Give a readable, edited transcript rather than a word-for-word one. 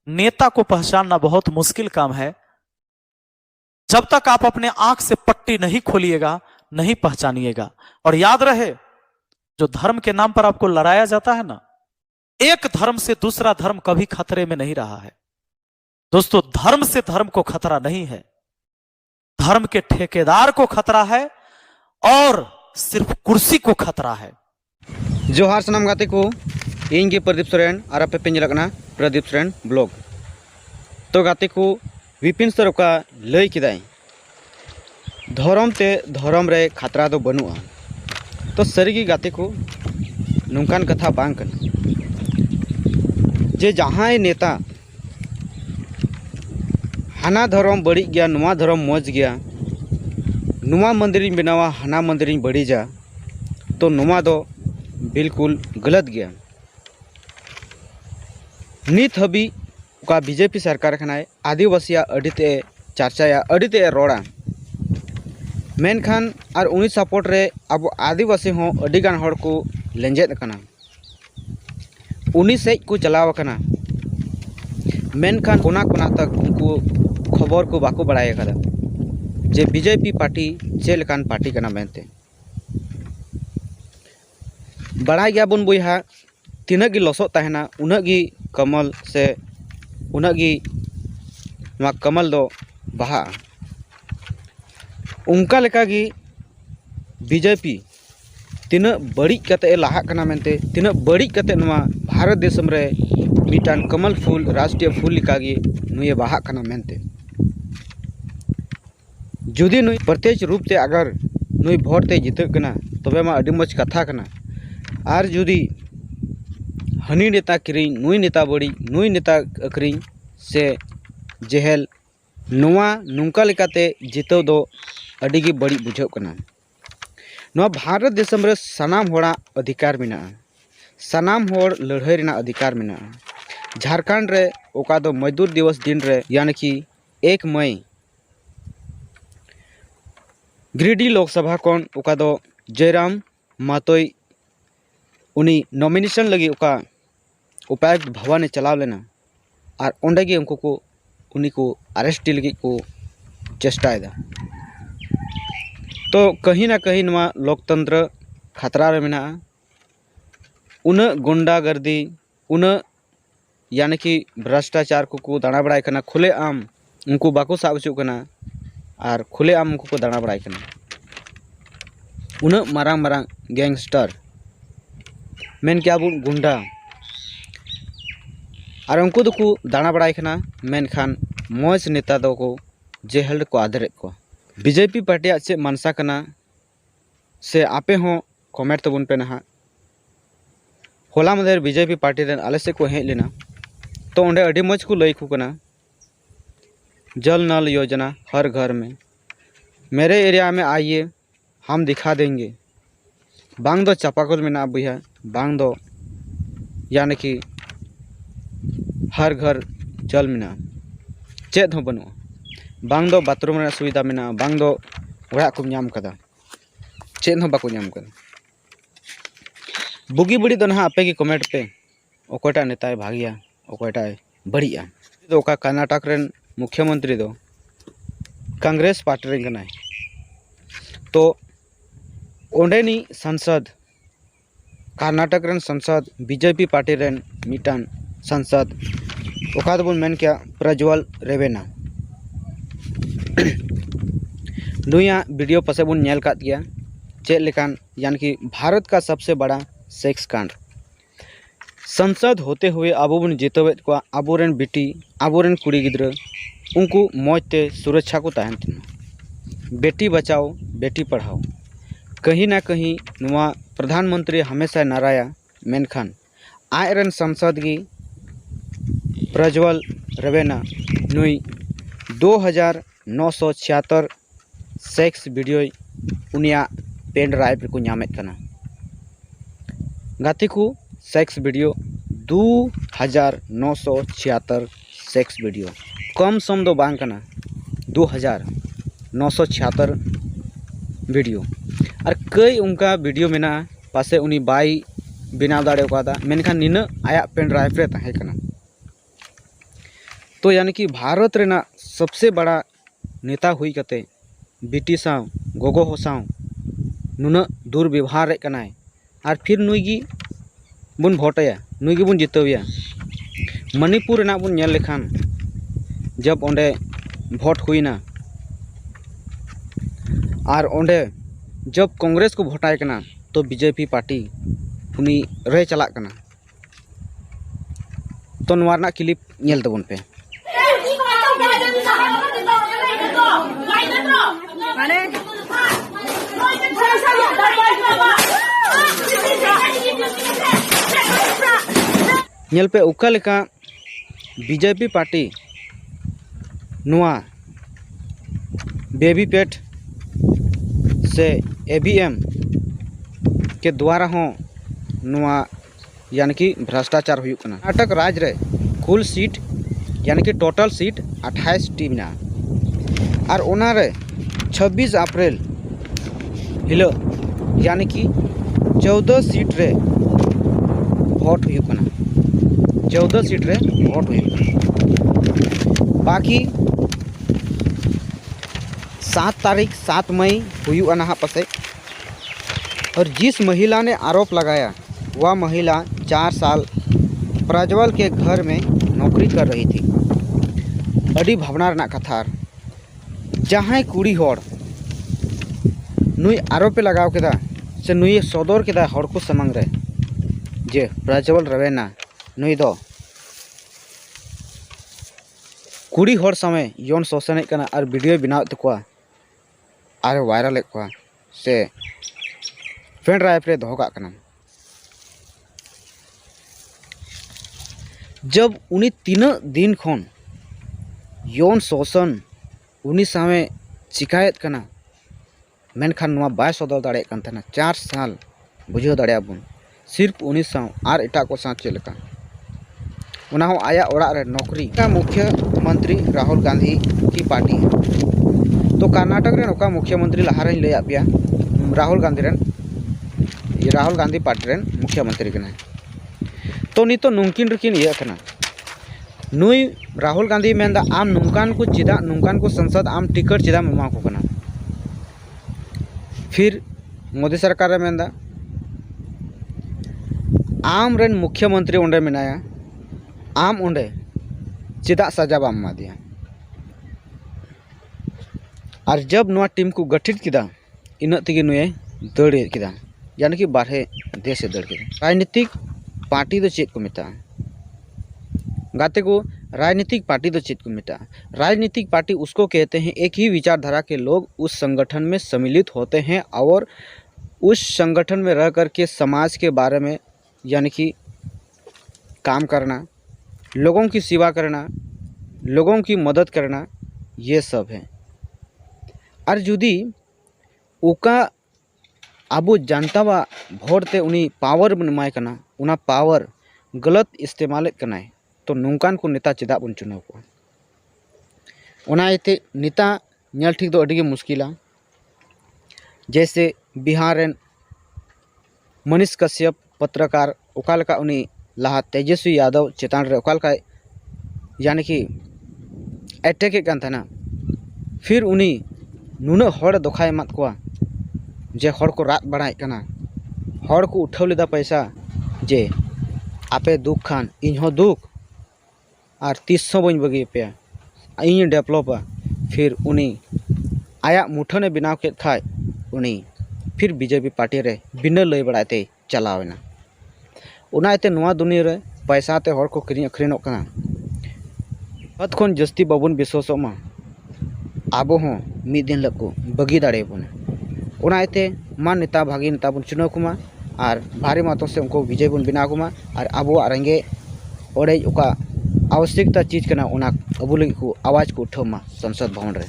नेता को पहचानना बहुत मुश्किल काम है। जब तक आप अपने आंख से पट्टी नहीं खोलिएगा, नहीं पहचानिएगा। और याद रहे, जो धर्म के नाम पर आपको लड़ाया जाता है ना, एक धर्म से दूसरा धर्म कभी खतरे में नहीं रहा है दोस्तों। धर्म से धर्म को खतरा नहीं है, धर्म के ठेकेदार को खतरा है और सिर्फ कुर्सी को खतरा है। जोहार सनाम गाते को इन के प्रदीप सोरेन और पे पेंजलकना प्रदीप सोरेन ब्लॉग। तो गाते को विपिन सर का लय किदाई धर्म ते धर्म रे खतरा दो बनुआ। तो सरीगी गाते को नुकान कथा बांग कन जे जहां नेता हाना धर्म बड़ी गया, नुआ धर्म मौज गया, नुआ मंदिर बनावा हाना मंदिर बड़ीजा, तो नुआ दो बिल्कुल गलत गया। नित हबी का बीजेपी सरकार खाना आदिवासिया अडिते चर्चाया अडिते रोड़ा मेनखान और उनी सपोर्ट रे अब आदिवासी हों अडिगान हड़ को लेंजेद कना, उनी सेज को चलाव कना। मेनखान कोना कोना तक उनको खबर को बाको बड़ाय कदा जे बीजेपी पार्टी चेलकान पार्टी कना मेनते। बड़ा गया बन बुहा तीनक गी लसो तहना उनक गी कमल से उनक गी कमल दो बहा। उनका लेका गी बीजेपी तीना बड़ी कते लाहा कना मेनते, तीना बड़ी कते नुआ भारत देशम रे मिटान कमल फूल राष्ट्रीय फूल लिका गी नुए बहा कना मेनते। जुदी नुई प्रत्यक्ष रूप से अगर नुई भोट ते जितक कना तबे मा अडी मज कथा कना। और जुदी हनी नेता किरिंग नुई नेता बड़ी नुई नेता अक्रिंग से जेहेल नुआ नुंका लेकाते जितो दो अडी गी बड़ी बुझाव कना। नुआ भारत देशम रे सनाम होड़ा अधिकार मिना, सनाम होड़ लड़ाई रेना अधिकार मिना। झारखंड रे ओका दो मजदूर दिवस दिन रे यानी कि 1 मई गिरिडीह लोकसभा कौन ओका दो जयराम मातोई उनी नॉमिनेशन लगी ओका उपायुक्त भवन चलाव लेना और ओंडे गे उनको को उनी को अरेस्ट लगी को चेष्टाएदा। तो कहीं ना कहीं नुआ लोकतंत्र खतरा रे मेना। उन गुंडागर्दी उन यानी कि भ्रष्टाचार को दाना बड़ाई कना, खुले आम उनको बाको साब हचू कना और खुले आम उनको दाना बड़ाई कना। उन मारांग मारांग गैंगस्टर मेन क्या बुन गुंडा और उनको दो को दाना बड़ाई कना। मेनखान मौज नेता दो को जेहल को आदरेत को बीजेपी पार्टी से मनसा कना से आपे हों कमेंट तबुन पे नहा। होला मधेर बीजेपी पार्टी रेन आले से को हेज लेना तो उन्हें अडी मज को लई कना जल नल योजना हर घर में, मेरे एरिया में आइए हम दिखा देंगे। बांग दो चापाकल में ना बुहा बांग दो यानी कि हर घर जल में चेद हो बनुआ, बांग दो बाथरूम में सुविधा में, बांग दो ओड़ा को नाम कदा चेद हो बाको नाम कदा। बुगी बड़ी दो ना आपे की कमेंट पे ओकोटा नेता भागिया ओकोटा बड़िया। तो ओका कर्नाटक रेन मुख्यमंत्री दो कांग्रेस पार्टी रेन कनाय। तो ओंडेनी संसद कर्नाटक रेन संसद बीजेपी पार्टी रेन मिटान संसद ओका दो मेन क्या प्रज्वल रेवेना। नुया वीडियो पसे बुन नेल कात गया चेक लेकान यानी कि भारत का सबसे बड़ा सेक्स कांड। संसद होते हुए आबो बन जितवेत को आबोरेन बेटी आबोरेन कुड़ी गिद्रा उनको मौजते सुरक्षा को तहन तना। बेटी बचाओ बेटी पढ़ाओ कहीं ना कहीं नुआ प्रधानमंत्री हमेशा नाराया। मेनखान आयरन संसद की प्रज्वल रेवेना नुई 2976 सेक्स वीडियो उनिया पेन ड्राइव को नामेत कना। गाते को सेक्स वीडियो 2976 सेक्स वीडियो कम सम दो बांग कना 2976 वीडियो और कई उनका वीडियो में पासे उनी बाई बनाव दाड़े मेनखान निना आया पेन ड्राइव रे तहे कना। तो यानी कि भारत रेना सबसे बड़ा नेता हुई कते बिटी साव गोगो हो साव नुना दुर्व्यवहार कनाय और फिर नुई गी बुन भोटया नुई गी बुन जितवया। मणिपुर रेना बुन नेल लेखान जब ओंडे भोट हुईना और ओंडे जब कांग्रेस को भोटाय कना तो बीजेपी पार्टी उनी रे चला कना। तो नवा रना क्लिप नेल तबन पे। नेल पे उका लेका बीजेपी पार्टी नुआ बेबी पेट से एवीएम के द्वारा हो नुआ यानी कि भ्रष्टाचार हुई कना। कर्नाटक राज्य रे कुल सीट यानी कि टोटल सीट 28 टी ना और ओना रे 26 अप्रैल हिलो यानी कि 14 सीट रे भोट हुई कना। 14 सीट रे भोट हुई कना। बाकी 7 मई हुई ना पसे। और जिस महिला ने आरोप लगाया वह महिला 4 साल प्रज्वल के घर में नौकरी कर रही थी। अड़ी भावना रना कथार जहाँ कुड़ी होड़ नुई आरोप लगाव केदा से नुई सदर केदा होड़ को समंग रे जे प्रज्वल रवेना नुई दो कुड़ी होड़ समय यौन शोषण कना और वीडियो बनाव तकवा और वायरल को से पेन ड्राइव रे दोह काग कना। जब उनी 3 दिन खन यौन शोषण उनी सामे शिकायत कना मेनखान नुआ बाय सदर दाड़े कन थाना 4 साल बुझाव दाड़े बुन सिर्फ उनी साव और एटा को साथ चलका उना हो आया ओड़ा रे नौकरी का मुख्यमंत्री राहुल गांधी की पार्टी है। तो कर्नाटक रे नौका मुख्यमंत्री लहारे लैया पिया राहुल गांधी पार्टी रेन मुख्यमंत्री कना। तो नितो नुंकिन रकिन ये कना नुई राहुल गांधी मेंदा आम नुंकान को चिदा नुंकान को संसद आम टिकट चिदा एमा को कना। फिर मोदी सरकार रे मेंदा आम रेन मुख्यमंत्री ओंडे मेनाया आम ओंडे चिदा सजा बाम मा दिया। और जब नुआ टीम को गठित किदा इना तगी नुए दड़ किदा यानी कि बारहे देश दड़ किदा। राजनीतिक पार्टी दो चेक को मेता गाते को राजनीतिक पार्टी दो चेक को मेता। राजनीतिक पार्टी उसको कहते हैं एक ही विचारधारा के लोग उस संगठन में सम्मिलित होते हैं और उस संगठन में रह करके समाज के बारे में यानी कि काम करना, लोगों की सेवा करना, लोगों की मदद करना, ये सब है। और जुदी उका आबो जानता वा भोट ते उनी पावर बन माय कना उना पावर गलत इस्तेमाल कनाय तो नुंकान को नेता चेदा बन चुनाव को उना इते नेता नेल ठीक दो अडिगे मुश्किला। जैसे बिहार रेन मनीष कश्यप पत्रकार ओकालका उनी लहा तेजस्वी यादव चेतान रे ओकालका यानी कि अटैक कान थाना। फिर उनी नुना हड़ दोखाय मत को जे हड़ को रात बढ़ाए कना हड़ को उठाव लेदा पैसा जे आपे दुख खान इन हो दुख और 300 बन बगी पे इन डेवलपा। फिर उनी आया मुठने बनाव के खाय उनी फिर बीजेपी पार्टी रे बिना लय बड़ाते चलावेना। उनाते नुआ दुनिया रे पैसा ते हड़ को किरी अखरिनो कना हद खन जस्ती बाबुन विश्वासमा आबो हो मिद दिन लको बगी दाड़े बन उनाते मा नेता भागी नेता बन चुनाव कुमा और भारी मातो से उनको विजय बन बिना कुमा और आबो रेंगे ओडे आवश्यकता चीज कना उना अबुल को आवाज को उठामा संसद भवन रे।